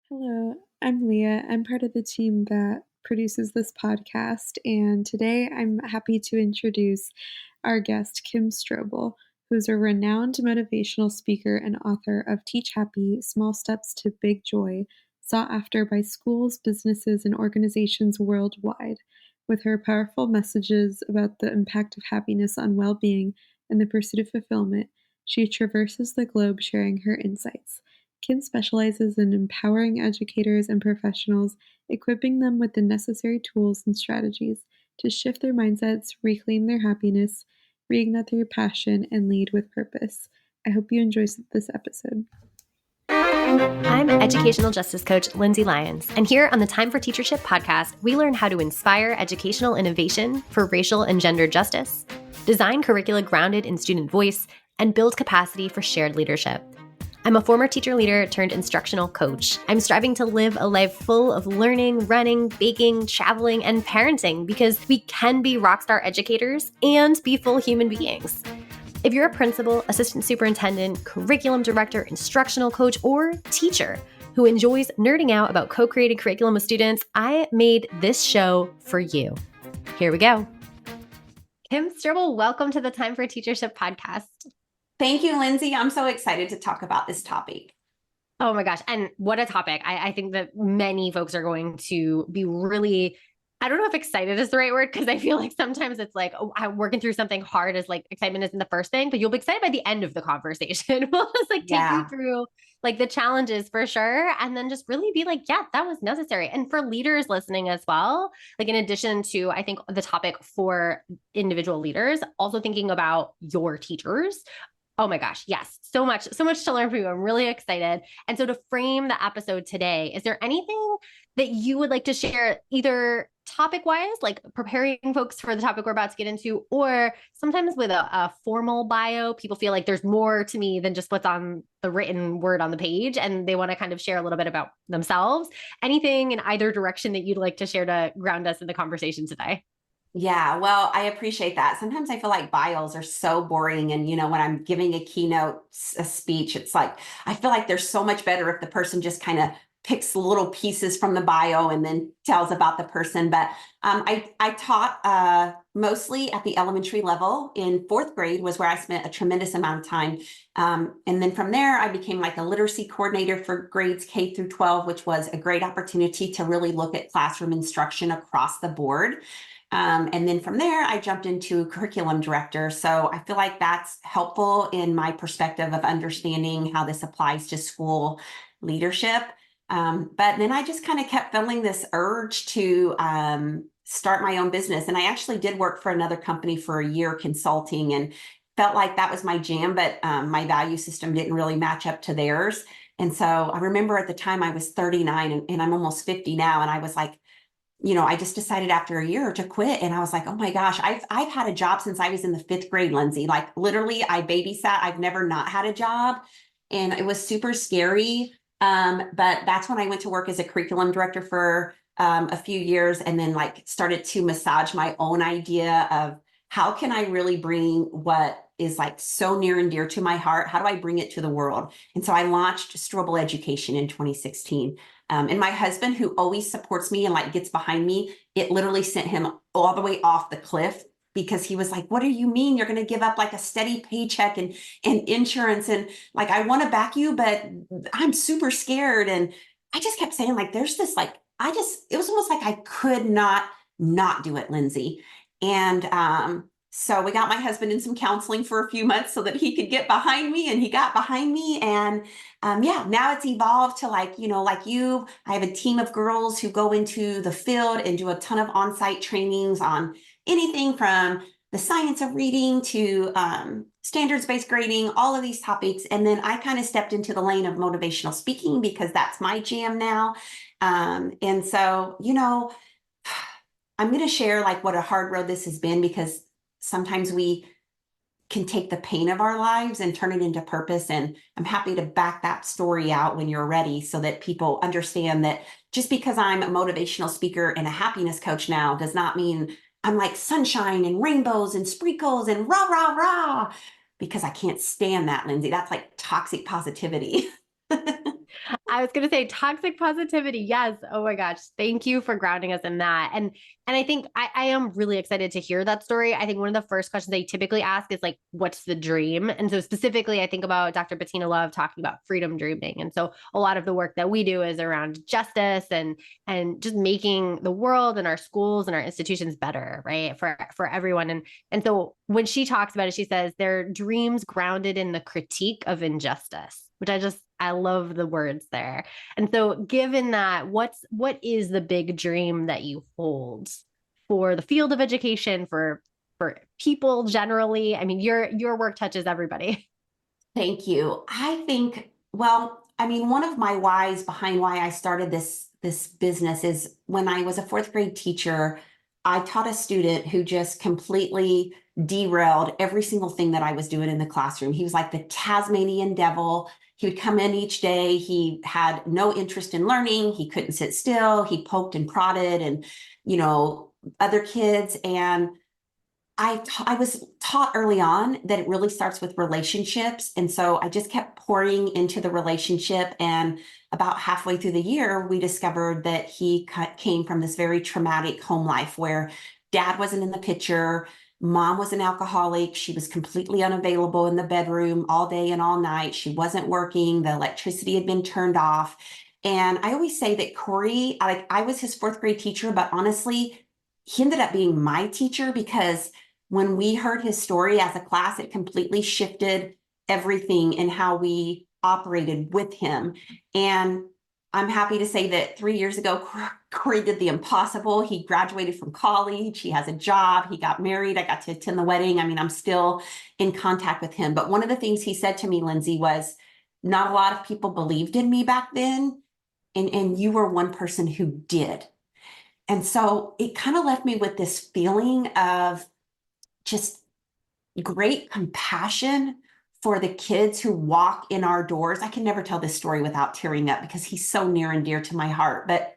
Hello, I'm Leah. I'm part of the team that produces this podcast, and today I'm happy to introduce our guest, Kim Strobel, who's a renowned motivational speaker and author of Teach Happy Small Steps to Big Joy, sought after by schools, businesses, and organizations worldwide. With her powerful messages about the impact of happiness on well being and the pursuit of fulfillment, she traverses the globe sharing her insights. Kim specializes in empowering educators and professionals, equipping them with the necessary tools and strategies to shift their mindsets, reclaim their happiness, reignite their passion, and lead with purpose. I hope you enjoy this episode. I'm educational justice coach Lindsay Lyons, and here on the Time for Teachership podcast, we learn how to inspire educational innovation for racial and gender justice, design curricula grounded in student voice, and build capacity for shared leadership. I'm a former teacher leader turned instructional coach. I'm striving to live a life full of learning, running, baking, traveling, and parenting because we can be rockstar educators and be full human beings. If you're a principal, assistant superintendent, curriculum director, instructional coach, or teacher who enjoys nerding out about co-created curriculum with students, I made this show for you. Here we go. Kim Strobel, welcome to the Time for Teachership podcast. Thank you, Lindsay. I'm so excited to talk about this topic. Oh my gosh. And what a topic. I think that many folks are going to be really, I don't know if excited is the right word, because I feel like sometimes it's like, oh, I'm working through something hard as like excitement isn't the first thing, but you'll be excited by the end of the conversation. We'll just like take you through like the challenges for sure. And then just really be like, yeah, that was necessary. And for leaders listening as well, like in addition to, I think the topic for individual leaders, also thinking about your teachers. Oh my gosh. Yes. So much to learn from you. I'm really excited. And so to frame the episode today, is there anything that you would like to share, either topic wise, like preparing folks for the topic we're about to get into, or sometimes with a formal bio, people feel like there's more to me than just what's on the written word on the page, and they want to kind of share a little bit about themselves. Anything in either direction that you'd like to share to ground us in the conversation today? Yeah, well, I appreciate that. Sometimes I feel like bios are so boring. And, when I'm giving a keynote a speech, it's like, I feel like they're so much better if the person just kind of picks little pieces from the bio and then tells about the person. But I taught mostly at the elementary level. In fourth grade was where I spent a tremendous amount of time. And then from there, I became like a literacy coordinator for grades K through 12, which was a great opportunity to really look at classroom instruction across the board. And then from there, I jumped into curriculum director. So I feel like that's helpful in my perspective of understanding how this applies to school leadership. But then I just kind of kept feeling this urge to start my own business. And I actually did work for another company for a year consulting and felt like that was my jam, but my value system didn't really match up to theirs. And so I remember at the time I was 39 and I'm almost 50 now. And I was like, I just decided after a year to quit. And I was like, oh my gosh, I've had a job since I was in the fifth grade, Lindsay. Like literally I babysat. I've never not had a job. And it was super scary. But that's when I went to work as a curriculum director for a few years, and then like started to massage my own idea of how can I really bring what is like so near and dear to my heart? How do I bring it to the world? And so I launched Strobel Education in 2016. And my husband, who always supports me and like gets behind me, it literally sent him all the way off the cliff, because he was like, what do you mean you're going to give up like a steady paycheck and insurance? And like, I want to back you, but I'm super scared. And I just kept saying like, there's this like, it was almost like I could not do it, Lindsay. And so we got my husband in some counseling for a few months so that he could get behind me, and he got behind me. And now it's evolved to like, like you, I have a team of girls who go into the field and do a ton of on-site trainings on anything from the science of reading to standards-based grading, all of these topics. And then I kind of stepped into the lane of motivational speaking because that's my jam now. And so, I'm going to share like what a hard road this has been, because sometimes we can take the pain of our lives and turn it into purpose. And I'm happy to back that story out when you're ready, so that people understand that just because I'm a motivational speaker and a happiness coach now does not mean I'm like sunshine and rainbows and sprinkles and rah, rah, rah, because I can't stand that, Lindsay. That's like toxic positivity. I was going to say toxic positivity. Yes. Oh my gosh. Thank you for grounding us in that. And I think I am really excited to hear that story. I think one of the first questions they typically ask is like, what's the dream? And so specifically, I think about Dr. Bettina Love talking about freedom dreaming. And so a lot of the work that we do is around justice and just making the world and our schools and our institutions better, right? For everyone. And so when she talks about it, she says their dreams grounded in the critique of injustice, which I love the words there. And so given that, what is the big dream that you hold for the field of education, for people generally? I mean, your work touches everybody. Thank you. I think, well, I mean, one of my whys behind why I started this business is when I was a fourth grade teacher, I taught a student who just completely derailed every single thing that I was doing in the classroom. He was like the Tasmanian devil. He would come in each day. He had no interest in learning. He couldn't sit still. He poked and prodded and, you know, other kids. And I was taught early on that it really starts with relationships. And so I just kept pouring into the relationship. And about halfway through the year, we discovered that he came from this very traumatic home life where dad wasn't in the picture. Mom was an alcoholic. She was completely unavailable in the bedroom all day and all night. She wasn't working. The electricity had been turned off. And I always say that Corey, I was his fourth grade teacher, but honestly, he ended up being my teacher because when we heard his story as a class, it completely shifted everything in how we operated with him. And I'm happy to say that 3 years ago, Corey did the impossible. He graduated from college. He has a job. He got married. I got to attend the wedding. I mean, I'm still in contact with him. But one of the things he said to me, Lindsay, was not a lot of people believed in me back then. And you were one person who did. And so it kind of left me with this feeling of just great compassion for the kids who walk in our doors. I can never tell this story without tearing up because he's so near and dear to my heart. But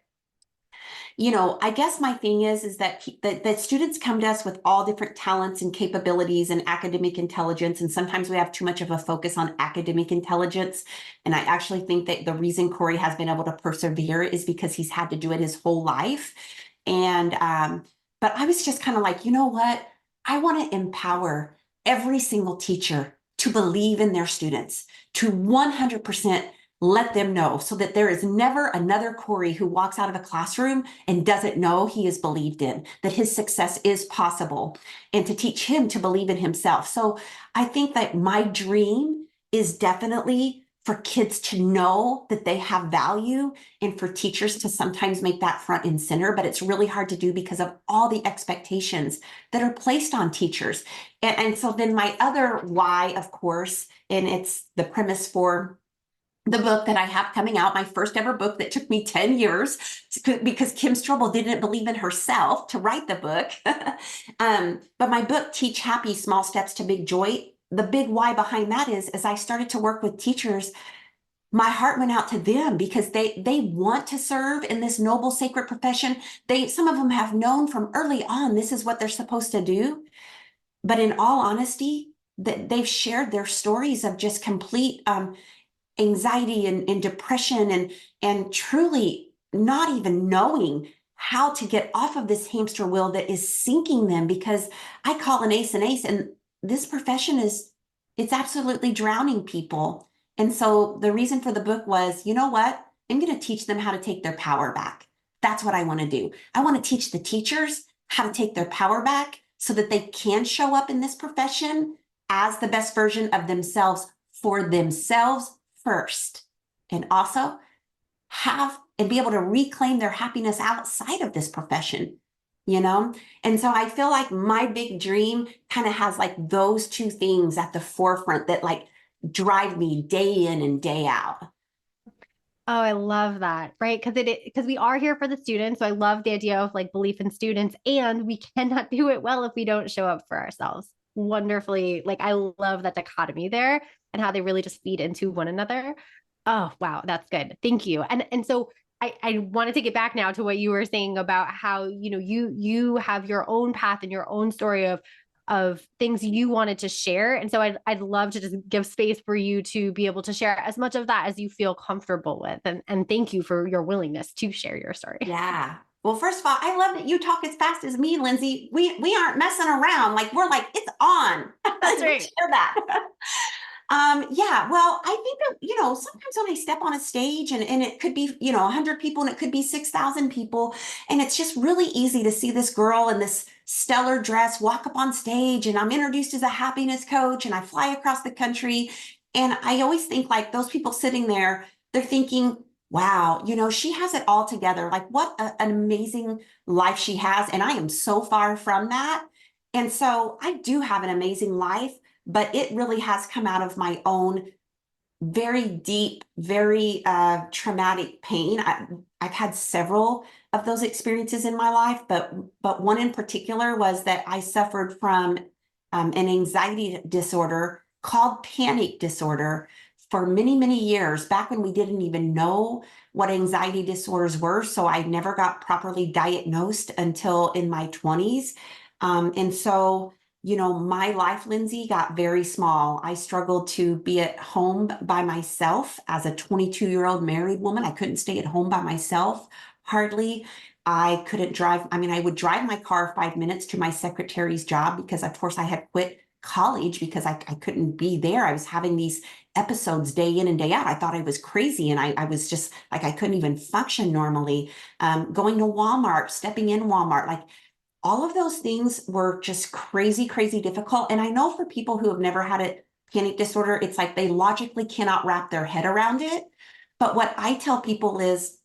you know, I guess my thing is that students come to us with all different talents and capabilities and academic intelligence. And sometimes we have too much of a focus on academic intelligence. And I actually think that the reason Corey has been able to persevere is because he's had to do it his whole life. And, but I was just kind of like, you know what? I want to empower every single teacher to believe in their students, to 100% let them know so that there is never another Corey who walks out of a classroom and doesn't know he is believed in, that his success is possible, and to teach him to believe in himself. So I think that my dream is definitely for kids to know that they have value and for teachers to sometimes make that front and center, but it's really hard to do because of all the expectations that are placed on teachers. And so then my other why, of course, and it's the premise for the book that I have coming out, my first ever book that took me 10 years because Kim Strobel didn't believe in herself to write the book. But my book, Teach Happy, Small Steps to Big Joy, the big why behind that is, as I started to work with teachers, my heart went out to them because they want to serve in this noble, sacred profession. Some of them have known from early on, this is what they're supposed to do. But in all honesty, that they've shared their stories of just complete, anxiety and depression and truly not even knowing how to get off of this hamster wheel that is sinking them, because I call an ace, and this profession it's absolutely drowning people. And so the reason for the book was, you know what? I'm going to teach them how to take their power back. That's what I want to do. I want to teach the teachers how to take their power back so that they can show up in this profession as the best version of themselves for themselves first, and also have and be able to reclaim their happiness outside of this profession, you know? And so I feel like my big dream kind of has like those two things at the forefront that like drive me day in and day out. Oh, I love that. Right. Because we are here for the students. So I love the idea of like belief in students, and we cannot do it well if we don't show up for ourselves. Wonderfully. Like I love that dichotomy there and how they really just feed into one another. Oh, wow. That's good. Thank you. And so I want to take it back now to what you were saying about how, you have your own path and your own story of things you wanted to share. And so I'd love to just give space for you to be able to share as much of that as you feel comfortable with. And thank you for your willingness to share your story. Yeah. Well, first of all, I love that you talk as fast as me, Lindsay. We aren't messing around. Like, we're like, it's on. That's right. Share that. Yeah, well, I think that, sometimes when I step on a stage and it could be, 100 people and it could be 6,000 people, and it's just really easy to see this girl in this stellar dress walk up on stage, and I'm introduced as a happiness coach, and I fly across the country. And I always think, like, those people sitting there, they're thinking, wow, she has it all together. Like, what an amazing life she has. And I am so far from that. And so I do have an amazing life, but it really has come out of my own very deep, very traumatic pain. I've had several of those experiences in my life, but one in particular was that I suffered from an anxiety disorder called panic disorder for many, many years, back when we didn't even know what anxiety disorders were. So I never got properly diagnosed until in my 20s. And so my life, Lindsay, got very small. I struggled to be at home by myself as a 22-year-old married woman. I couldn't stay at home by myself, hardly. I couldn't drive. I mean, I would drive my car 5 minutes to my secretary's job because, of course, I had quit college because I couldn't be there. I was having these episodes day in and day out. I thought I was crazy, and I was just like, I couldn't even function normally. Going to Walmart, stepping in Walmart, like, all of those things were just crazy, crazy difficult. And I know for people who have never had a panic disorder, it's like they logically cannot wrap their head around it. But what I tell people is,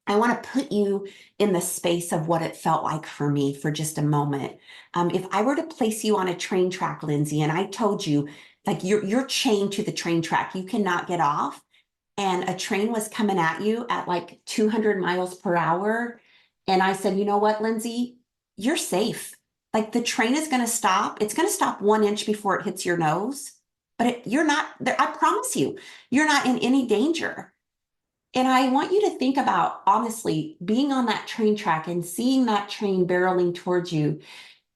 I want to put you in the space of what it felt like for me for just a moment. If I were to place you on a train track, Lindsay, and I told you, like, you're chained to the train track, you cannot get off, and a train was coming at you at like 200 miles per hour. And I said, you know what, Lindsay, you're safe. Like, the train is going to stop. It's going to stop 1 inch before it hits your nose, but you're not there. I promise you, you're not in any danger. And I want you to think about, honestly, being on that train track and seeing that train barreling towards you.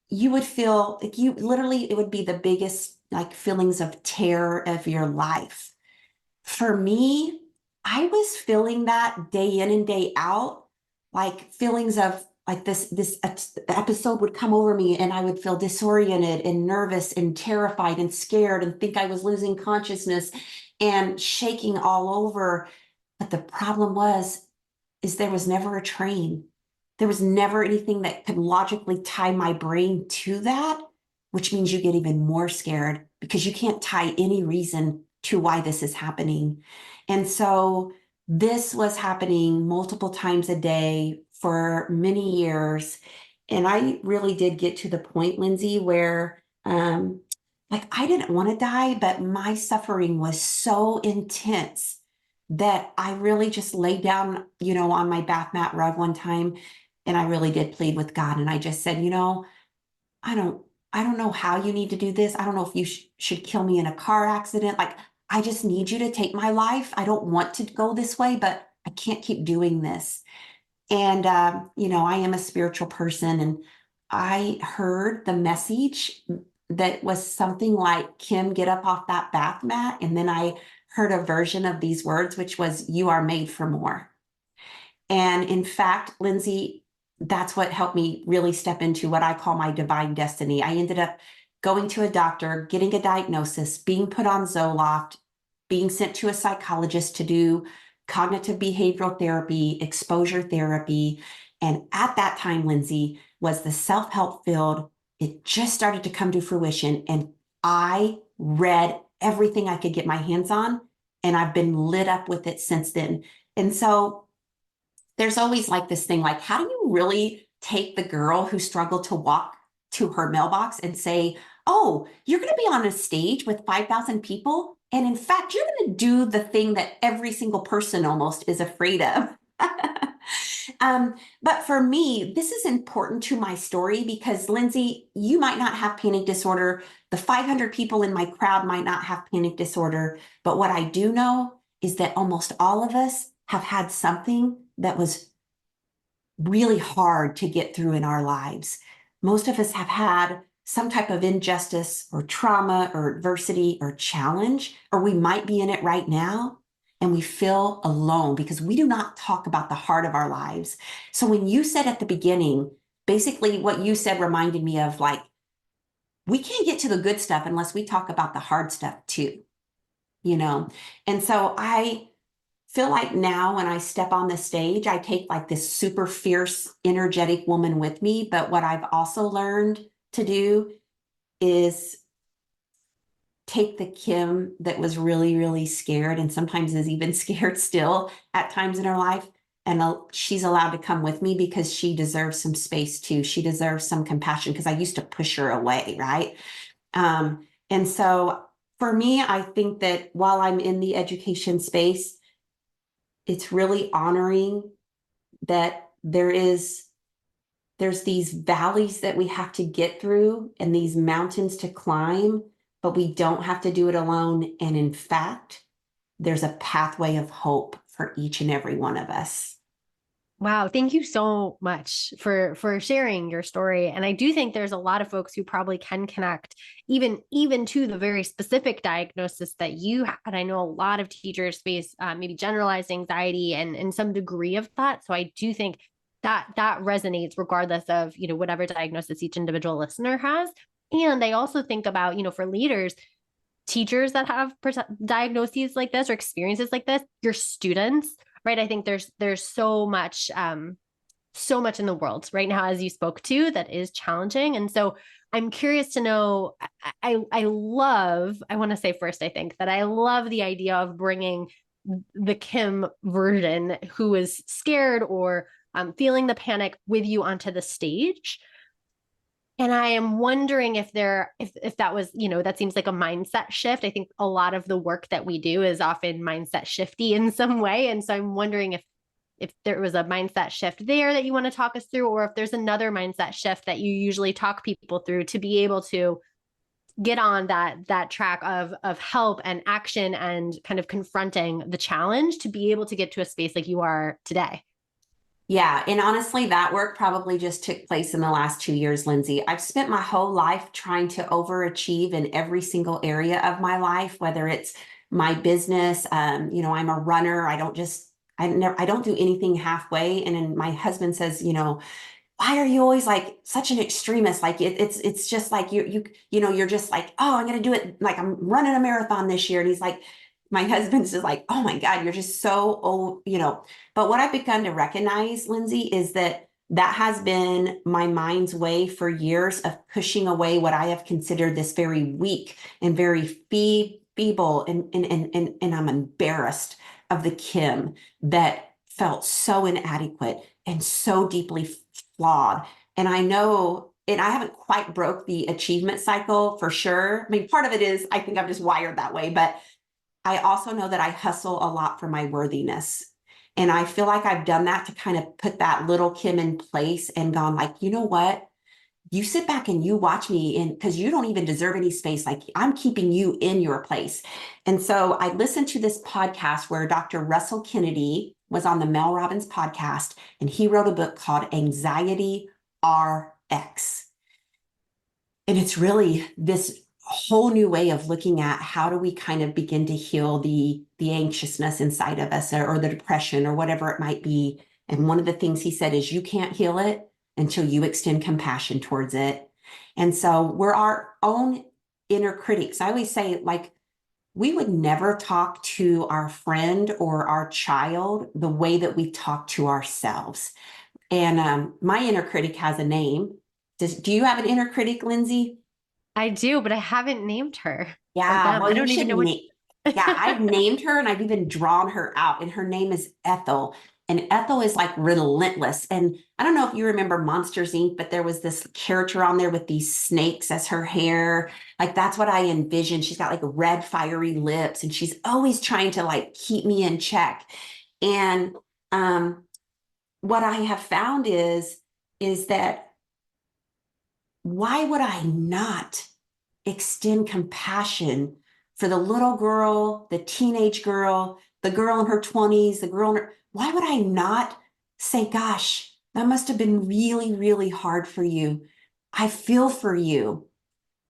You would feel like it would be the biggest, like, feelings of terror of your life. For me, I was feeling that day in and day out, like feelings of like this episode would come over me, and I would feel disoriented and nervous and terrified and scared and think I was losing consciousness and shaking all over. But the problem is there was never a train. There was never anything that could logically tie my brain to that, which means you get even more scared because you can't tie any reason to why this is happening. And so this was happening multiple times a day for many years. And I really did get to the point, Lindsay, where like, I didn't want to die, but my suffering was so intense that I really just laid down, on my bath mat rug one time, and I really did plead with God. And I just said, I don't, I don't know how you need to do this. I don't know if you should kill me in a car accident. Like, I just need you to take my life. I don't want to go this way, but I can't keep doing this. And, I am a spiritual person, and I heard the message that was something like, Kim, get up off that bath mat. And then I heard a version of these words, which was, you are made for more. And in fact, Lindsay, that's what helped me really step into what I call my divine destiny. I ended up going to a doctor, getting a diagnosis, being put on Zoloft, being sent to a psychologist to do cognitive behavioral therapy, exposure therapy. And at that time, Lindsay, was the self-help field. It just started to come to fruition. And I read everything I could get my hands on, and I've been lit up with it since then. And so there's always like this thing, like, how do you really take the girl who struggled to walk to her mailbox and say, oh, you're going to be on a stage with 5,000 people. And in fact, you're going to do the thing that every single person almost is afraid of. But for me, this is important to my story because, Lindsay, you might not have panic disorder. The 500 people in my crowd might not have panic disorder. But what I do know is that almost all of us have had something that was really hard to get through in our lives. Most of us have had some type of injustice or trauma or adversity or challenge, or we might be in it right now, and we feel alone because we do not talk about the heart of our lives. So when you said at the beginning, basically what you said reminded me of like, we can't get to the good stuff unless we talk about the hard stuff too, you know? And so I feel like now when I step on the stage, I take like this super fierce, energetic woman with me. But what I've also learned to do is take the Kim that was really, really scared and sometimes is even scared still at times in her life. And she's allowed to come with me because she deserves some space too. She deserves some compassion because I used to push her away, right? And so for me, I think that while I'm in the education space, it's really honoring that there's these valleys that we have to get through and these mountains to climb, but we don't have to do it alone. And in fact, there's a pathway of hope for each and every one of us. Wow, thank you so much for sharing your story. And I do think there's a lot of folks who probably can connect even to the very specific diagnosis that you had. I know a lot of teachers face maybe generalized anxiety and some degree of that. So I do think that resonates regardless of, whatever diagnosis each individual listener has. And I also think about, for leaders, teachers that have diagnoses like this or experiences like this, your students, right? I think there's so much in the world right now, as you spoke to, that is challenging. And so I'm curious to know, I want to say first, I think that I love the idea of bringing the Kim version who is scared or feeling the panic with you onto the stage. And I am wondering if that was, that seems like a mindset shift. I think a lot of the work that we do is often mindset shifty in some way. And so I'm wondering if there was a mindset shift there that you want to talk us through, or if there's another mindset shift that you usually talk people through to be able to get on that track of help and action and kind of confronting the challenge to be able to get to a space like you are today. Yeah. And honestly, that work probably just took place in the last 2 years, Lindsay. I've spent my whole life trying to overachieve in every single area of my life, whether it's my business. I'm a runner. I don't do anything halfway. And then my husband says, why are you always like such an extremist? Like it's just like you're just like, oh, I'm going to do it. Like I'm running a marathon this year. And he's like, my husband's just like, oh my God, you're just so old, But what I've begun to recognize, Lindsay, is that has been my mind's way for years of pushing away what I have considered this very weak and very feeble and I'm embarrassed of the Kim that felt so inadequate and so deeply flawed. And I know, and I haven't quite broke the achievement cycle for sure. I mean, part of it is I think I'm just wired that way, but I also know that I hustle a lot for my worthiness. And I feel like I've done that to kind of put that little Kim in place and gone like, you know what? You sit back and you watch me because you don't even deserve any space. Like I'm keeping you in your place. And so I listened to this podcast where Dr. Russell Kennedy was on the Mel Robbins podcast, and he wrote a book called Anxiety RX. And it's really this whole new way of looking at how do we kind of begin to heal the anxiousness inside of us or the depression or whatever it might be. And one of the things he said is you can't heal it until you extend compassion towards it. And so we're our own inner critics. I always say, like, we would never talk to our friend or our child the way that we talk to ourselves. And my inner critic has a name. Do you have an inner critic, Lindsay? I do, but I haven't named her or Yeah, them. well, I you don't even should know what. name. Yeah, I've named her and I've even drawn her out, and her name is Ethel. And Ethel is like relentless. And I don't know if you remember Monsters Inc., but there was this character on there with these snakes as her hair. Like that's what I envisioned. She's got like red, fiery lips, and she's always trying to like keep me in check. And what I have found is that why would I not extend compassion for the little girl, the teenage girl, the girl in her 20s, the girl in her, why would I not say, gosh, that must have been really, really hard for you. I feel for you.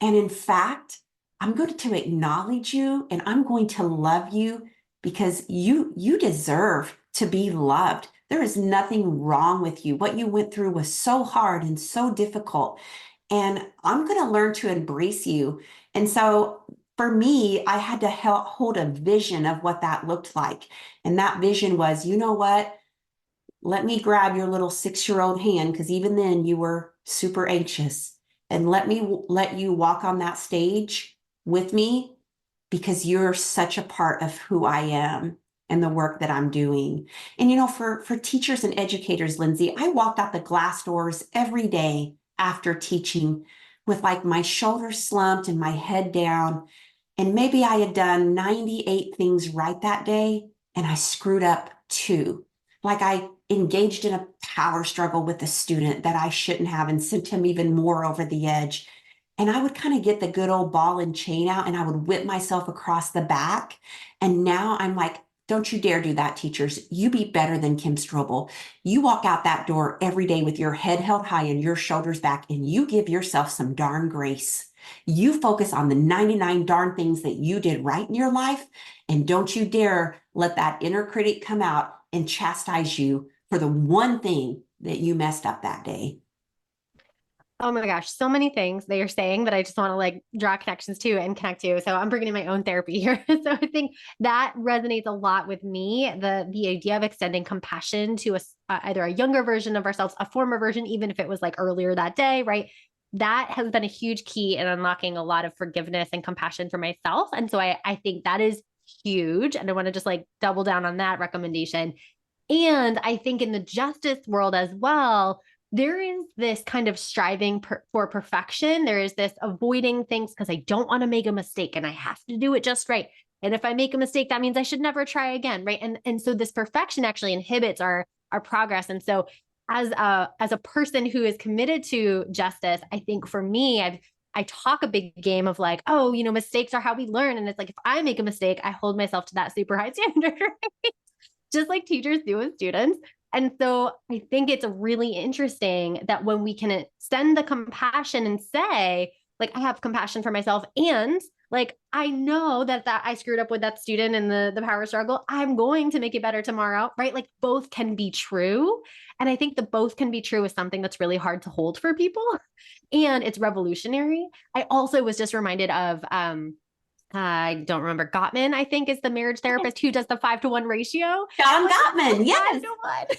And in fact, I'm going to acknowledge you and I'm going to love you because you deserve to be loved. There is nothing wrong with you. What you went through was so hard and so difficult. And I'm going to learn to embrace you. And so for me, I had to hold a vision of what that looked like. And that vision was, you know what? Let me grab your little 6-year-old hand, because even then you were super anxious. And let me let you walk on that stage with me because you're such a part of who I am and the work that I'm doing. And for teachers and educators, Lindsay, I walked out the glass doors every day after teaching with like my shoulders slumped and my head down. And maybe I had done 98 things right that day, and I screwed up 2. Like I engaged in a power struggle with a student that I shouldn't have and sent him even more over the edge. And I would kind of get the good old ball and chain out and I would whip myself across the back. And now I'm like, don't you dare do that, teachers. You be better than Kim Strobel. You walk out that door every day with your head held high and your shoulders back, and you give yourself some darn grace. You focus on the 99 darn things that you did right in your life. And don't you dare let that inner critic come out and chastise you for the one thing that you messed up that day. Oh my gosh, so many things that you're saying that I just want to like draw connections to and connect to. So I'm bringing in my own therapy here. So I think that resonates a lot with me. The idea of extending compassion to either a younger version of ourselves, a former version, even if it was like earlier that day, right? That has been a huge key in unlocking a lot of forgiveness and compassion for myself. And so I think that is huge. And I want to just like double down on that recommendation. And I think in the justice world as well, there is this kind of striving for perfection. There is this avoiding things because I don't want to make a mistake and I have to do it just right. And if I make a mistake, that means I should never try again, right? And so this perfection actually inhibits our progress. And so as a person who is committed to justice, I think for me, I talk a big game of like, oh, mistakes are how we learn. And it's like, if I make a mistake, I hold myself to that super high standard, right? Just like teachers do with students. And so I think it's really interesting that when we can extend the compassion and say, like, I have compassion for myself, and like, I know that I screwed up with that student in the power struggle. I'm going to make it better tomorrow, right? Like both can be true. And I think the both can be true is something that's really hard to hold for people. And it's revolutionary. I also was just reminded of, I don't remember. Gottman, I think, is the marriage therapist who does the 5-to-1 ratio. John Like, Gottman, yes. 5-to-1.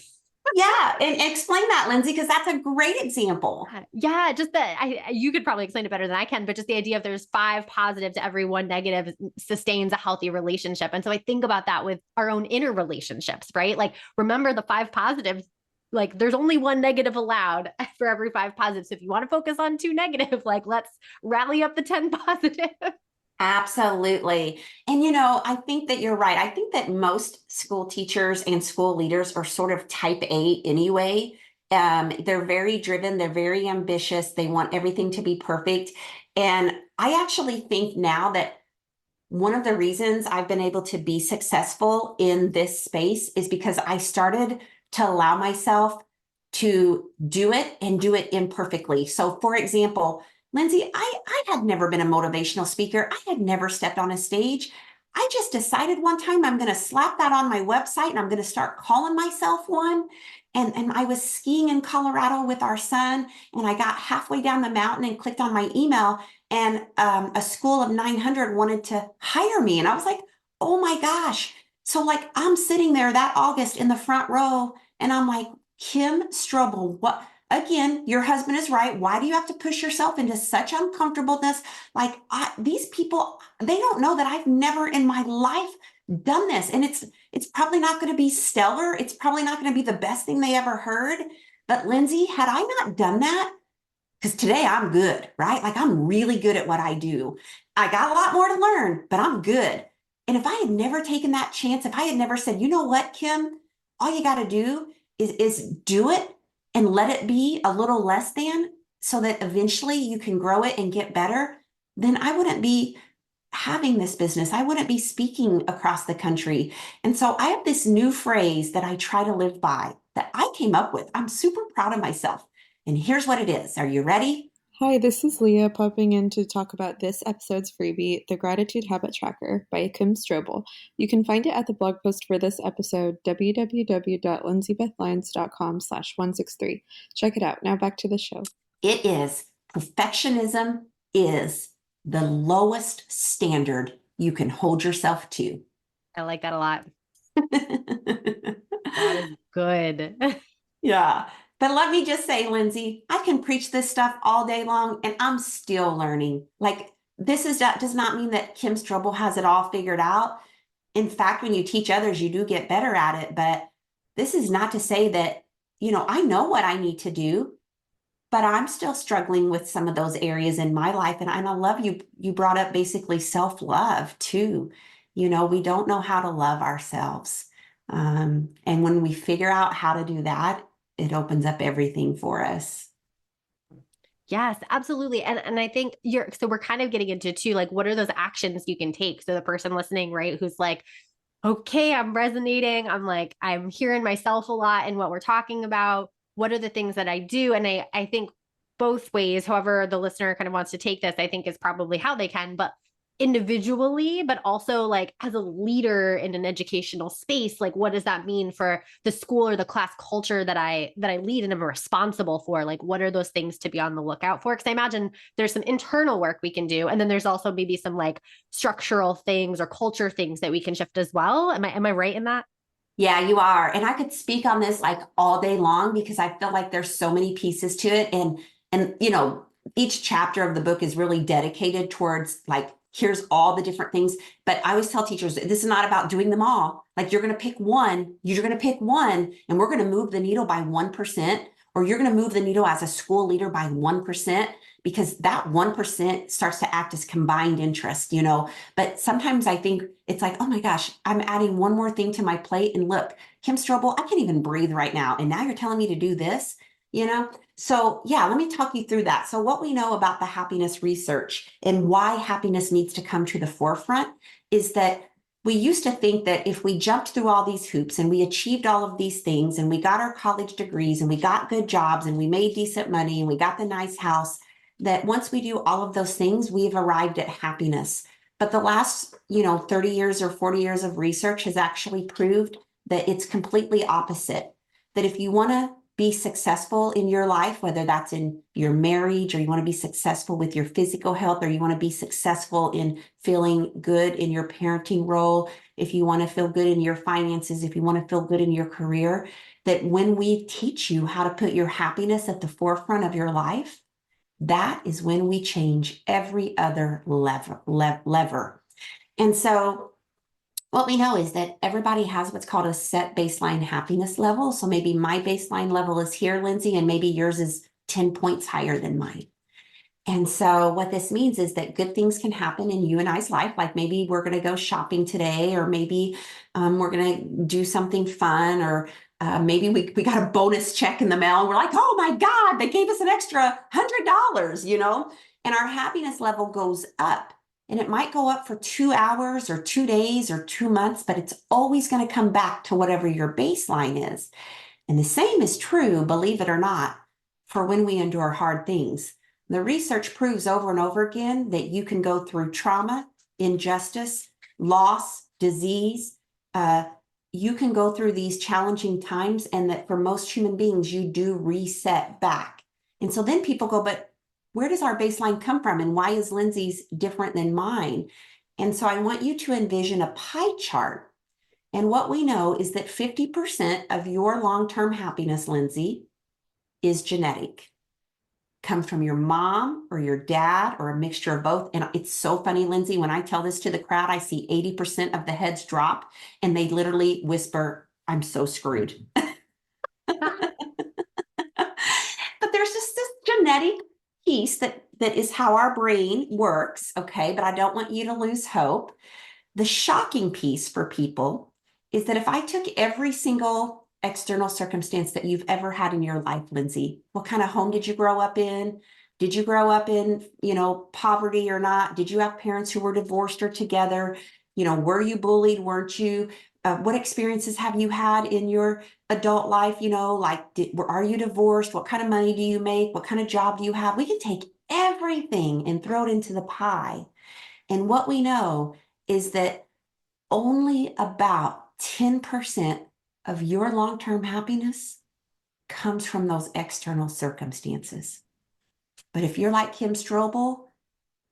Yeah, and explain that, Lindsay, because that's a great example. Yeah, just that you could probably explain it better than I can, but just the idea of there's 5 positives to every 1 negative sustains a healthy relationship. And so I think about that with our own inner relationships, right? Like, remember the 5 positives, like there's only 1 negative allowed for every 5 positives. So if you want to focus on 2 negative, like let's rally up the 10 positive. Absolutely. And, I think that you're right. I think that most school teachers and school leaders are sort of type A anyway. They're very driven. They're very ambitious. They want everything to be perfect. And I actually think now that one of the reasons I've been able to be successful in this space is because I started to allow myself to do it and do it imperfectly. So, for example, Lindsay, I had never been a motivational speaker. I had never stepped on a stage. I just decided one time I'm going to slap that on my website and I'm going to start calling myself one. And I was skiing in Colorado with our son, and I got halfway down the mountain and clicked on my email, and a school of 900 wanted to hire me. And I was like, oh my gosh. So like I'm sitting there that August in the front row, and I'm like, Kim Strobel, what? Again, your husband is right. Why do you have to push yourself into such uncomfortableness? Like these people, they don't know that I've never in my life done this. And it's probably not going to be stellar. It's probably not going to be the best thing they ever heard. But Lindsay, had I not done that, because today I'm good, right? Like I'm really good at what I do. I got a lot more to learn, but I'm good. And if I had never taken that chance, if I had never said, you know what, Kim, all you got to do is do it and let it be a little less than, so that eventually you can grow it and get better, then I wouldn't be having this business. I wouldn't be speaking across the country. And so I have this new phrase that I try to live by that I came up with. I'm super proud of myself. And here's what it is. Are you ready? Hi, this is Leah popping in to talk about this episode's freebie, The Gratitude Habit Tracker by Kim Strobel. You can find it at the blog post for this episode, www.lindsaybethlyons.com/163. Check it out. Now back to the show. It is. Perfectionism is the lowest standard you can hold yourself to. I like that a lot. That is good. Yeah. But let me just say, Lindsay, I can preach this stuff all day long and I'm still learning. Like, does not mean that Kim Strobel has it all figured out. In fact, when you teach others, you do get better at it. But this is not to say that, I know what I need to do, but I'm still struggling with some of those areas in my life. And I love you brought up basically self-love too. We don't know how to love ourselves. And when we figure out how to do that, it opens up everything for us. Yes, absolutely. And I think so we're kind of getting into too, like, what are those actions you can take? So the person listening, right, who's like, okay, I'm resonating. I'm hearing myself a lot in what we're talking about. What are the things that I do? And I think both ways, however the listener kind of wants to take this, I think is probably how they can, but individually, but also like as a leader in an educational space, like what does that mean for the school or the class culture that I lead and am responsible for? Like, what are those things to be on the lookout for? Because I imagine there's some internal work we can do, and then there's also maybe some like structural things or culture things that we can shift as well. Am I right in that? Yeah, you are. And I could speak on this like all day long because I feel like there's so many pieces to it. And each chapter of the book is really dedicated towards like, here's all the different things. But I always tell teachers, this is not about doing them all. Like you're going to pick one, and we're going to move the needle by 1%, or you're going to move the needle as a school leader by 1%, because that 1% starts to act as combined interest, But sometimes I think it's like, oh my gosh, I'm adding one more thing to my plate. And look, Kim Strobel, I can't even breathe right now. And now you're telling me to do this, So yeah, let me talk you through that. So what we know about the happiness research and why happiness needs to come to the forefront is that we used to think that if we jumped through all these hoops and we achieved all of these things and we got our college degrees and we got good jobs and we made decent money and we got the nice house, that once we do all of those things, we've arrived at happiness. But the last, 30 years or 40 years of research has actually proved that it's completely opposite. That if you want to be successful in your life, whether that's in your marriage or you want to be successful with your physical health, or you want to be successful in feeling good in your parenting role, if you want to feel good in your finances, if you want to feel good in your career, that when we teach you how to put your happiness at the forefront of your life, that is when we change every other lever. And so what we know is that everybody has what's called a set baseline happiness level. So maybe my baseline level is here, Lindsay, and maybe yours is 10 points higher than mine. And so what this means is that good things can happen in you and I's life. Like maybe we're going to go shopping today, or maybe we're going to do something fun, or maybe we got a bonus check in the mail and we're like, oh my God, they gave us an extra $100, and our happiness level goes up. And it might go up for 2 hours or 2 days or 2 months, but it's always going to come back to whatever your baseline is. And the same is true, believe it or not, for when we endure hard things. The research proves over and over again that you can go through trauma, injustice, loss, disease. You can go through these challenging times, and that for most human beings, you do reset back. And so then people go, but where does our baseline come from? And why is Lindsay's different than mine? And so I want you to envision a pie chart. And what we know is that 50% of your long-term happiness, Lindsay, is genetic. Comes from your mom or your dad or a mixture of both. And it's so funny, Lindsay, when I tell this to the crowd, I see 80% of the heads drop and they literally whisper, I'm so screwed. But there's just this genetic piece that is how our brain works, okay? But I don't want you to lose hope. The shocking piece for people is that if I took every single external circumstance that you've ever had in your life, Lindsay, what kind of home did you grow up in? Did you grow up in, poverty or not? Did you have parents who were divorced or together? Were you bullied? Weren't you? What experiences have you had in your adult life, like, are you divorced? What kind of money do you make? What kind of job do you have? We can take everything and throw it into the pie. And what we know is that only about 10% of your long-term happiness comes from those external circumstances. But if you're like Kim Strobel,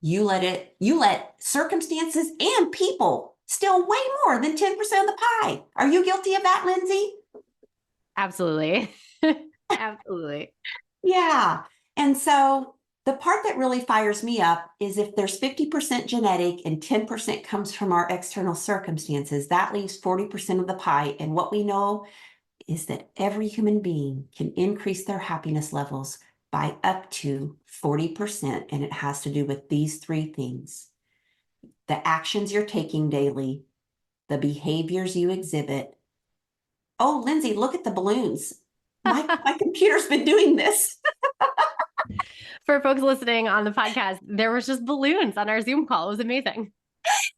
you let circumstances and people steal way more than 10% of the pie. Are you guilty of that, Lindsay? Absolutely. Absolutely. Yeah. And so the part that really fires me up is if there's 50% genetic and 10% comes from our external circumstances, that leaves 40% of the pie. And what we know is that every human being can increase their happiness levels by up to 40%. And it has to do with these three things: the actions you're taking daily, the behaviors you exhibit. Oh, Lindsay, look at the balloons. My computer's been doing this. For folks listening on the podcast, there was just balloons on our Zoom call. It was amazing.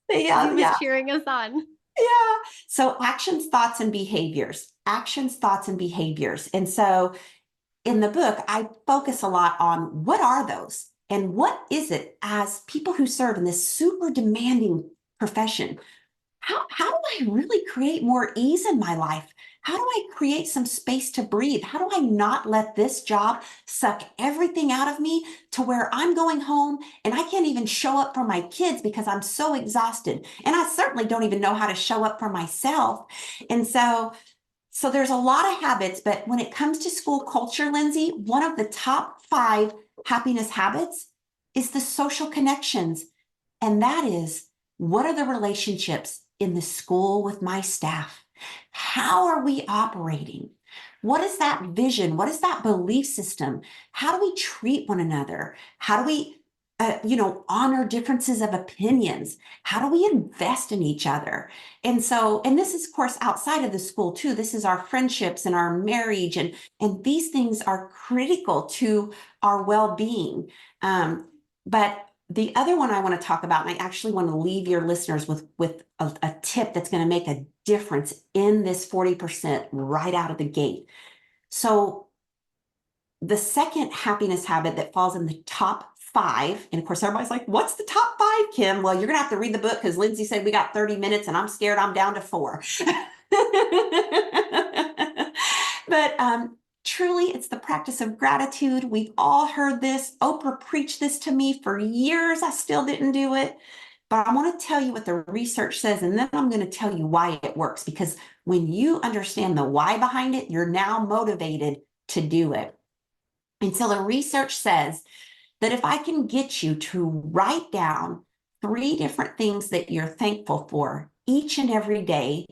Yeah, Zoom was yeah. cheering us on. Yeah. So actions, thoughts, and behaviors. Actions, thoughts, and behaviors. And so in the book, I focus a lot on what are those and what is it as people who serve in this super demanding profession. How do I really create more ease in my life? How do I create some space to breathe? How do I not let this job suck everything out of me to where I'm going home and I can't even show up for my kids because I'm so exhausted? And I certainly don't even know how to show up for myself. And so there's a lot of habits, but when it comes to school culture, Lindsay, one of the top 5 happiness habits is the social connections. And that is, what are the relationships in the school with my staff? How are we operating? What is that vision? What is that belief system? How do we treat one another? How do we, honor differences of opinions? How do we invest in each other? And this is, of course, outside of the school too. This is our friendships and our marriage, and these things are critical to our well-being. But the other one I want to talk about, and I actually want to leave your listeners with a tip that's going to make a difference in this 40% right out of the gate. So the second happiness habit that falls in the top 5, and of course everybody's like, what's the top 5, Kim? Well, you're gonna have to read the book because Lindsay said we got 30 minutes and I'm scared I'm down to 4. But truly, it's the practice of gratitude. We've all heard this. Oprah preached this to me for years. I still didn't do it. But I want to tell you what the research says, and then I'm going to tell you why it works. Because when you understand the why behind it, you're now motivated to do it. And so the research says that if I can get you to write down 3 different things that you're thankful for each and every day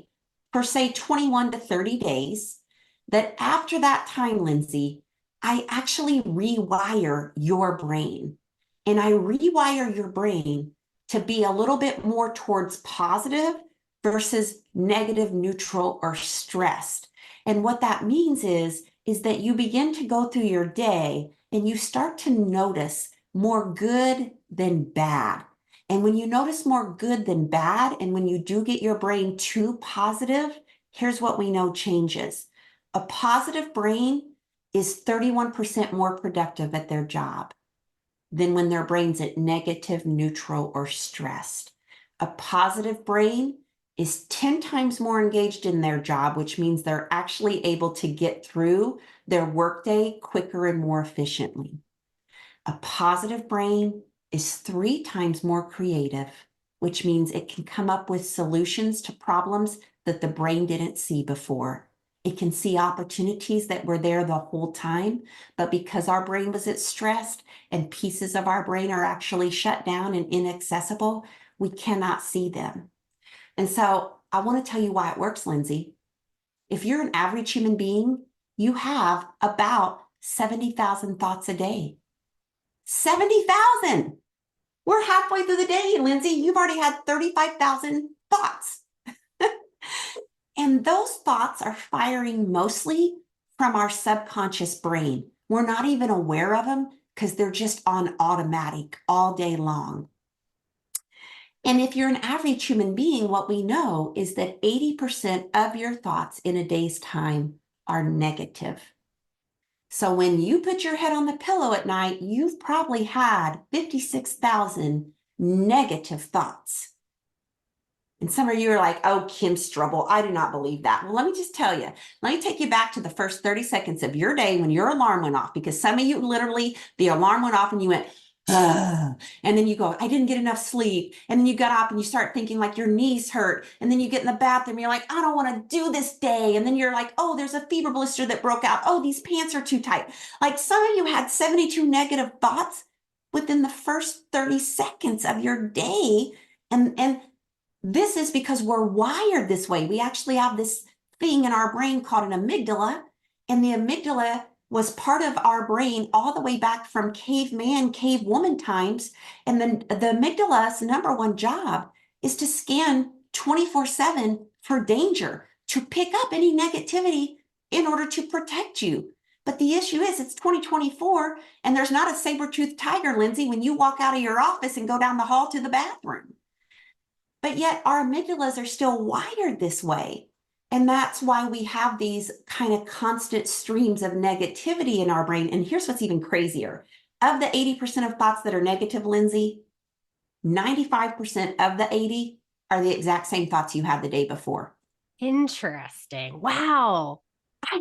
for, say, 21 to 30 days, that after that time, Lindsay, I actually rewire your brain. And I rewire your brain to be a little bit more towards positive versus negative, neutral, or stressed. And what that means is that you begin to go through your day and you start to notice more good than bad. And when you notice more good than bad, and when you do get your brain too positive, here's what we know changes. A positive brain is 31% more productive at their job than when their brain's at negative, neutral, or stressed. A positive brain is 10 times more engaged in their job, which means they're actually able to get through their workday quicker and more efficiently. A positive brain is 3 times more creative, which means it can come up with solutions to problems that the brain didn't see before. It can see opportunities that were there the whole time, but because our brain was stressed and pieces of our brain are actually shut down and inaccessible, we cannot see them. And so I want to tell you why it works, Lindsay. If you're an average human being, you have about 70,000 thoughts a day. 70,000. We're halfway through the day, Lindsay. You've already had 35,000 thoughts. And those thoughts are firing mostly from our subconscious brain. We're not even aware of them because they're just on automatic all day long. And if you're an average human being, what we know is that 80% of your thoughts in a day's time are negative. So when you put your head on the pillow at night, you've probably had 56,000 negative thoughts. And some of you are like, oh, Kim Strobel, I do not believe that. Well, let me just tell you, let me take you back to the first 30 seconds of your day when your alarm went off, because some of you literally, the alarm went off and you went, and then you go, I didn't get enough sleep. And then you got up and you start thinking like your knees hurt. And then you get in the bathroom, you're like, I don't want to do this day. And then you're like, oh, there's a fever blister that broke out. Oh, these pants are too tight. Like some of you had 72 negative thoughts within the first 30 seconds of your day. And this is because we're wired this way. We actually have this thing in our brain called an amygdala, and the amygdala was part of our brain all the way back from caveman, cavewoman times. And then the amygdala's number one job is to scan 24/7 for danger, to pick up any negativity in order to protect you. But the issue is it's 2024 and there's not a saber-toothed tiger, Lindsay, when you walk out of your office and go down the hall to the bathroom. But yet our amygdalas are still wired this way. And that's why we have these kind of constant streams of negativity in our brain. And here's what's even crazier. Of the 80% of thoughts that are negative, Lindsay, 95% of the 80 are the exact same thoughts you had the day before. Interesting. Wow. I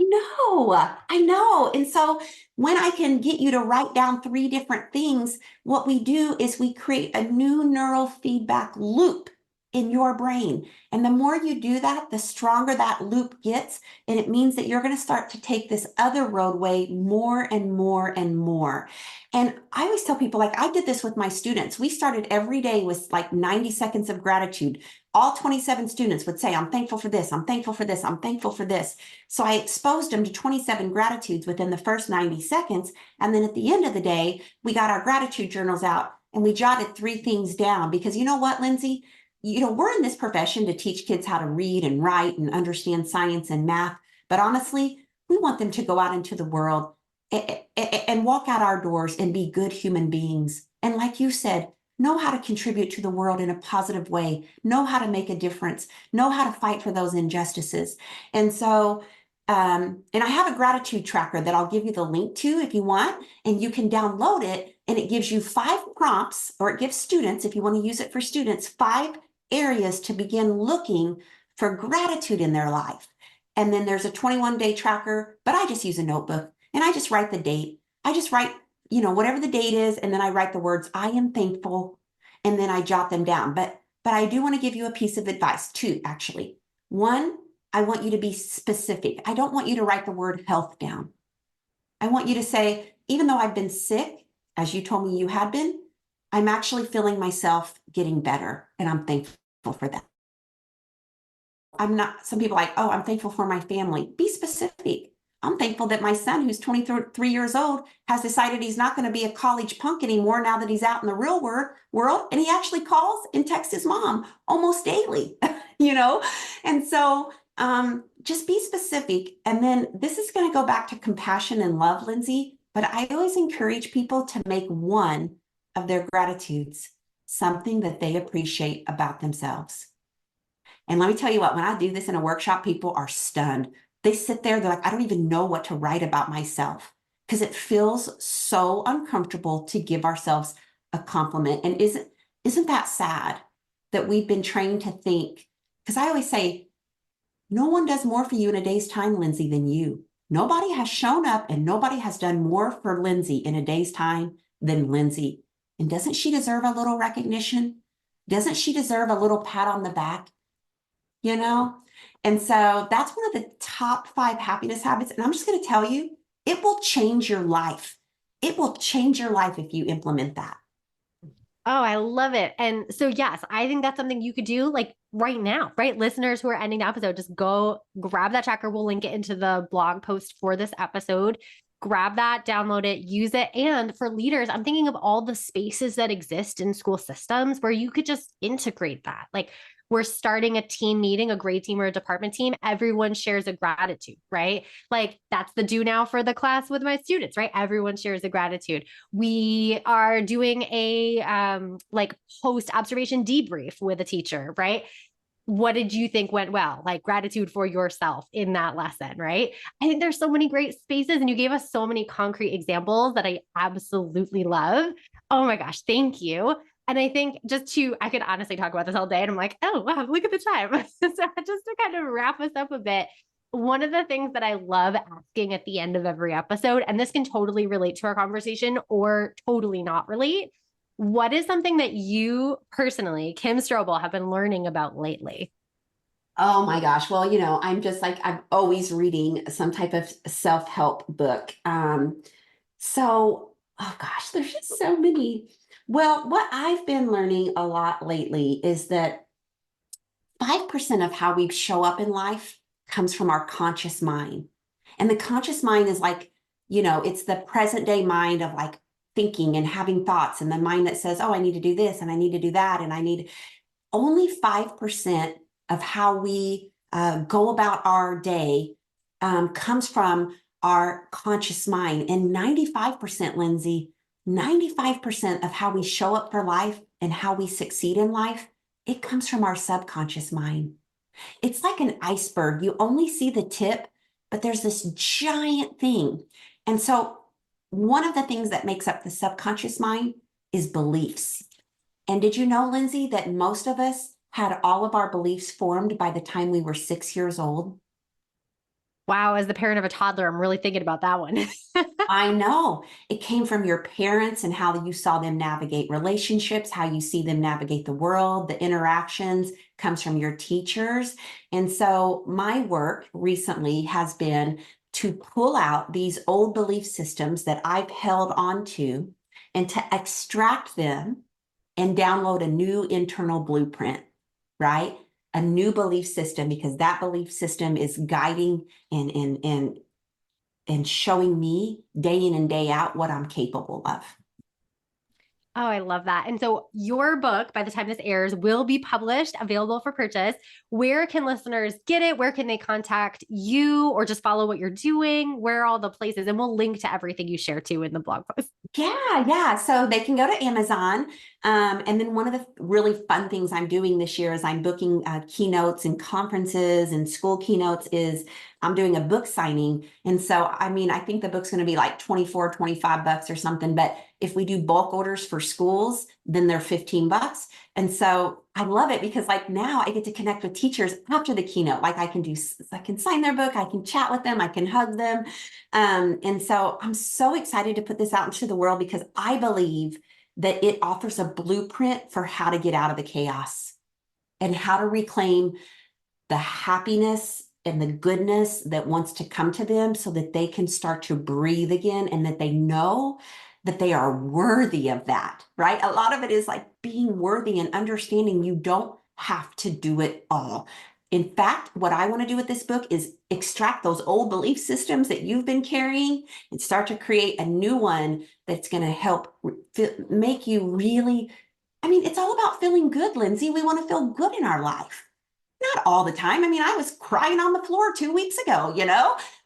know. And so when I can get you to write down 3 different things, what we do is we create a new neural feedback loop in your brain. And the more you do that, the stronger that loop gets. And it means that you're going to start to take this other roadway more and more and more. And I always tell people, like I did this with my students. We started every day with like 90 seconds of gratitude. All 27 students would say, I'm thankful for this. I'm thankful for this. I'm thankful for this. So I exposed them to 27 gratitudes within the first 90 seconds. And then at the end of the day, we got our gratitude journals out and we jotted 3 things down, because you know what, Lindsay? We're in this profession to teach kids how to read and write and understand science and math. But honestly, we want them to go out into the world and walk out our doors and be good human beings. And like you said, know how to contribute to the world in a positive way, know how to make a difference, know how to fight for those injustices. And so, and I have a gratitude tracker that I'll give you the link to if you want, and you can download it, and it gives you 5 prompts, or it gives students, if you want to use it for students, 5 areas to begin looking for gratitude in their life. And then there's a 21-day tracker, but I just use a notebook and I just write the date. I just write, whatever the date is, and then I write the words, I am thankful, and then I jot them down. But I do want to give you a piece of advice too, actually. 1, I want you to be specific. I don't want you to write the word health down. I want you to say, even though I've been sick, as you told me you had been, I'm actually feeling myself getting better, and I'm thankful for that. Some people are like, oh, I'm thankful for my family. Be specific. I'm thankful that my son, who's 23 years old, has decided he's not going to be a college punk anymore now that he's out in the real world. And he actually calls and texts his mom almost daily, And so just be specific. And then this is going to go back to compassion and love, Lindsay. But I always encourage people to make one of their gratitudes something that they appreciate about themselves. And let me tell you what, when I do this in a workshop, people are stunned. They sit there, they're like, I don't even know what to write about myself, because it feels so uncomfortable to give ourselves a compliment. And isn't that sad that we've been trained to think, because I always say, no one does more for you in a day's time, Lindsay, than you. Nobody has shown up and nobody has done more for Lindsay in a day's time than Lindsay. And doesn't she deserve a little recognition? Doesn't she deserve a little pat on the back? And so that's one of the top 5 happiness habits. And I'm just going to tell you, it will change your life. It will change your life if you implement that. Oh, I love it. And so, yes, I think that's something you could do like right now, right? Listeners who are ending the episode, just go grab that tracker. We'll link it into the blog post for this episode. Grab that, download it, use it. And for leaders, I'm thinking of all the spaces that exist in school systems where you could just integrate that. Like, we're starting a team meeting, a grade team or a department team. Everyone shares a gratitude, right? Like that's the do now for the class with my students, right? Everyone shares a gratitude. We are doing a like post observation debrief with a teacher, right? what did you think went well? Like gratitude for yourself in that lesson, right? I think there's so many great spaces and you gave us so many concrete examples that I absolutely love. Oh my gosh, thank you. And I think I could honestly talk about this all day and I'm like, oh, wow, look at the time. So just to kind of wrap us up a bit, one of the things that I love asking at the end of every episode, and this can totally relate to our conversation or totally not relate. What is something that you personally, Kim Strobel, have been learning about lately? Oh my gosh. Well, I'm just like, I'm always reading some type of self-help book. Oh gosh, there's just so many. Well, what I've been learning a lot lately is that 5% of how we show up in life comes from our conscious mind. And the conscious mind is like, it's the present day mind of like thinking and having thoughts, and the mind that says, oh, I need to do this and I need to do that. And I need only 5% of how we go about our day comes from our conscious mind. And 95%, Lindsay, 95% of how we show up for life and how we succeed in life, it comes from our subconscious mind. It's like an iceberg. You only see the tip, but there's this giant thing. And so one of the things that makes up the subconscious mind is beliefs. And did you know, Lindsay, that most of us had all of our beliefs formed by the time we were 6 years old? Wow, as the parent of a toddler, I'm really thinking about that one. I know. It came from your parents and how you saw them navigate relationships, how you see them navigate the world, the interactions comes from your teachers. And so my work recently has been to pull out these old belief systems that I've held on to and to extract them and download a new internal blueprint, right? A new belief system, because that belief system is guiding and showing me day in and day out what I'm capable of. Oh, I love that. And so your book, by the time this airs, will be published, available for purchase. Where can listeners get it? Where can they contact you or just follow what you're doing? Where are all the places? And we'll link to everything you share too in the blog post. Yeah. So they can go to Amazon. And then one of the really fun things I'm doing this year is I'm booking keynotes and conferences and school keynotes is I'm doing a book signing. And so, I think the book's going to be like 24, $25 or something. But if we do bulk orders for schools, then they're $15. And so I love it because like now I get to connect with teachers after the keynote. Like I can sign their book, I can chat with them, I can hug them. And so I'm so excited to put this out into the world because I believe that it offers a blueprint for how to get out of the chaos and how to reclaim the happiness and the goodness that wants to come to them so that they can start to breathe again and that they know that they are worthy of that, right? A lot of it is like being worthy and understanding you don't have to do it all. In fact, what I want to do with this book is extract those old belief systems that you've been carrying and start to create a new one that's going to help make you really, it's all about feeling good, Lindsay. We want to feel good in our life. Not all the time. I was crying on the floor 2 weeks ago,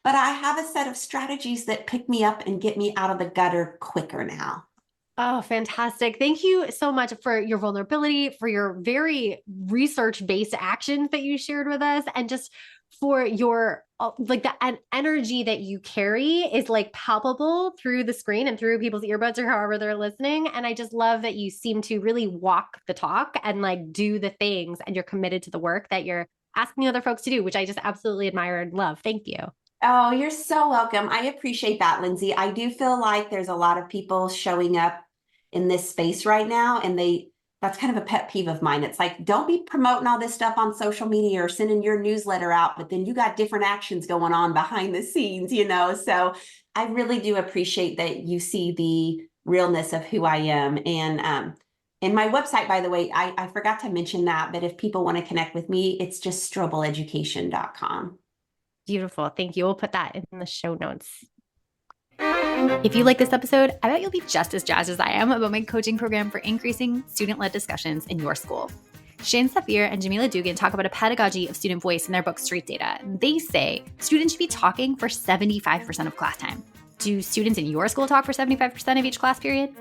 but I have a set of strategies that pick me up and get me out of the gutter quicker now. Oh, fantastic. Thank you so much for your vulnerability, for your very research-based actions that you shared with us, and just for your like the energy that you carry is like palpable through the screen and through people's earbuds or however they're listening. And I just love that you seem to really walk the talk and like do the things and you're committed to the work that you're asking other folks to do, which I just absolutely admire and love. Thank you. Oh, you're so welcome. I appreciate that, Lindsay. I do feel like there's a lot of people showing up in this space right now, and that's kind of a pet peeve of mine. It's like, don't be promoting all this stuff on social media or sending your newsletter out, but then you got different actions going on behind the scenes, So I really do appreciate that you see the realness of who I am. And my website, by the way, I forgot to mention that, but if people want to connect with me, it's just strobeleducation.com. Beautiful. Thank you. We'll put that in the show notes. If you like this episode, I bet you'll be just as jazzed as I am about my coaching program for increasing student-led discussions in your school. Shane Safir and Jamila Dugan talk about a pedagogy of student voice in their book, Street Data. They say students should be talking for 75% of class time. Do students in your school talk for 75% of each class period?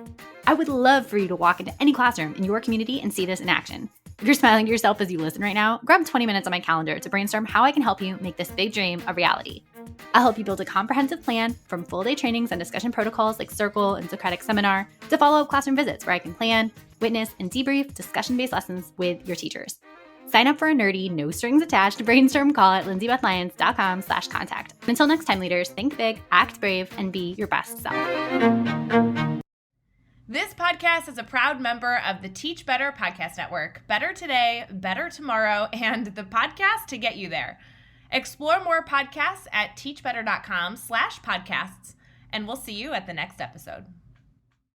I would love for you to walk into any classroom in your community and see this in action. If you're smiling to yourself as you listen right now, grab 20 minutes on my calendar to brainstorm how I can help you make this big dream a reality. I'll help you build a comprehensive plan from full-day trainings and discussion protocols like Circle and Socratic Seminar to follow-up classroom visits where I can plan, witness, and debrief discussion-based lessons with your teachers. Sign up for a nerdy, no-strings-attached brainstorm call at lindsayBethlyons.com/contact. Until next time, leaders, think big, act brave, and be your best self. This podcast is a proud member of the Teach Better Podcast Network. Better today, better tomorrow, and the podcast to get you there. Explore more podcasts at teachbetter.com/podcasts, and we'll see you at the next episode.